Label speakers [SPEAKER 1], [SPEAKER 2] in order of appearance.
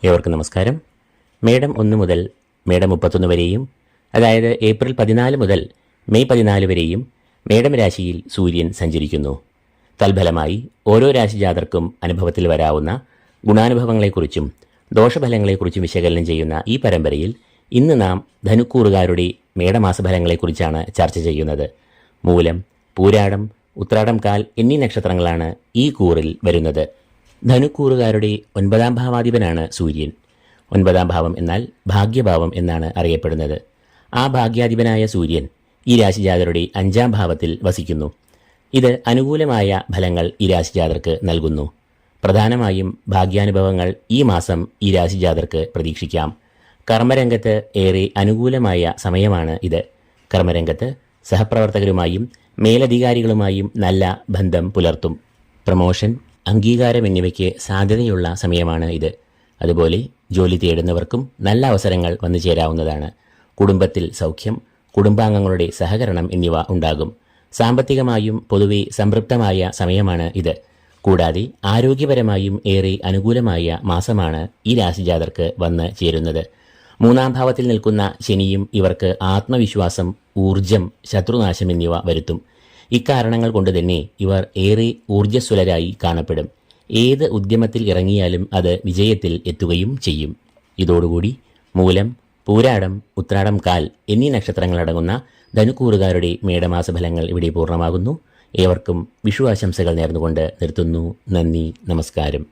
[SPEAKER 1] ഏവർക്കും നമസ്കാരം. മേടം 1 മുതൽ മേടം 31 വരെയും, അതായത് ഏപ്രിൽ 14 മുതൽ മെയ് 14 വരെയും മേടം രാശിയിൽ സൂര്യൻ സഞ്ചരിക്കുന്നു. തൽഫലമായി ഓരോ രാശിജാതർക്കും അനുഭവത്തിൽ വരാവുന്ന ഗുണാനുഭവങ്ങളെക്കുറിച്ചും ദോഷഫലങ്ങളെക്കുറിച്ചും വിശകലനം ചെയ്യുന്ന ഈ പരമ്പരയിൽ ഇന്ന് നാം ധനുക്കൂറുകാരുടെ മേടമാസഫലങ്ങളെക്കുറിച്ചാണ് ചർച്ച ചെയ്യുന്നത്. മൂലം, പൂരാടം, ഉത്രാടം കാൽ എന്നീ നക്ഷത്രങ്ങളാണ് ഈ കൂറിൽ വരുന്നത്. ധനുക്കൂറുകാരുടെ 9ാം ഭാവാധിപനാണ് സൂര്യൻ. 9ാം ഭാവം എന്നാൽ ഭാഗ്യഭാവം എന്നാണ് അറിയപ്പെടുന്നത്. ആ ഭാഗ്യാധിപനായ സൂര്യൻ ഈ രാശിജാതരുടെ 5ാം ഭാവത്തിൽ വസിക്കുന്നു. ഇത് അനുകൂലമായ ഫലങ്ങൾ ഈ രാശിജാതർക്ക് നൽകുന്നു. പ്രധാനമായും ഭാഗ്യാനുഭവങ്ങൾ ഈ മാസം ഈ രാശിജാതർക്ക് പ്രതീക്ഷിക്കാം. കർമ്മരംഗത്ത് ഏറെ അനുകൂലമായ സമയമാണ് ഇത്. കർമ്മരംഗത്ത് സഹപ്രവർത്തകരുമായും മേലധികാരികളുമായും നല്ല ബന്ധം പുലർത്തും. പ്രമോഷൻ, അംഗീകാരം എന്നിവയ്ക്ക് സാധ്യതയുള്ള സമയമാണ് ഇത്. അതുപോലെ ജോലി തേടുന്നവർക്കും നല്ല അവസരങ്ങൾ വന്നു ചേരാവുന്നതാണ്. കുടുംബത്തിൽ സൗഖ്യം, കുടുംബാംഗങ്ങളുടെ സഹകരണം എന്നിവ ഉണ്ടാകും. സാമ്പത്തികമായും പൊതുവെ സംതൃപ്തമായ സമയമാണ് ഇത്. കൂടാതെ ആരോഗ്യപരമായും ഏറെ അനുകൂലമായ മാസമാണ് ഈ രാശിജാതർക്ക് വന്ന് ചേരുന്നത്. 3ാം ഭാവത്തിൽ നിൽക്കുന്ന ശനിയും ഇവർക്ക് ആത്മവിശ്വാസം, ഊർജം, ശത്രുനാശം എന്നിവ വരുത്തും. ഇക്കാരണങ്ങൾ കൊണ്ട് തന്നെ ഇവർ ഏറെ ഊർജ്ജസ്വലരായി കാണപ്പെടും. ഏത് ഉദ്യമത്തിൽ ഇറങ്ങിയാലും അത് വിജയത്തിൽ എത്തുകയും ചെയ്യും. ഇതോടുകൂടി മൂലം, പൂരാടം, ഉത്രാടം കാൽ എന്നീ നക്ഷത്രങ്ങളടങ്ങുന്ന ധനുക്കൂറുകാരുടെ മേടമാസഫലങ്ങൾ ഇവിടെ പൂർണ്ണമാകുന്നു. ഏവർക്കും വിഷു ആശംസകൾ നേർന്നുകൊണ്ട് നിർത്തുന്നു. നന്ദി, നമസ്കാരം.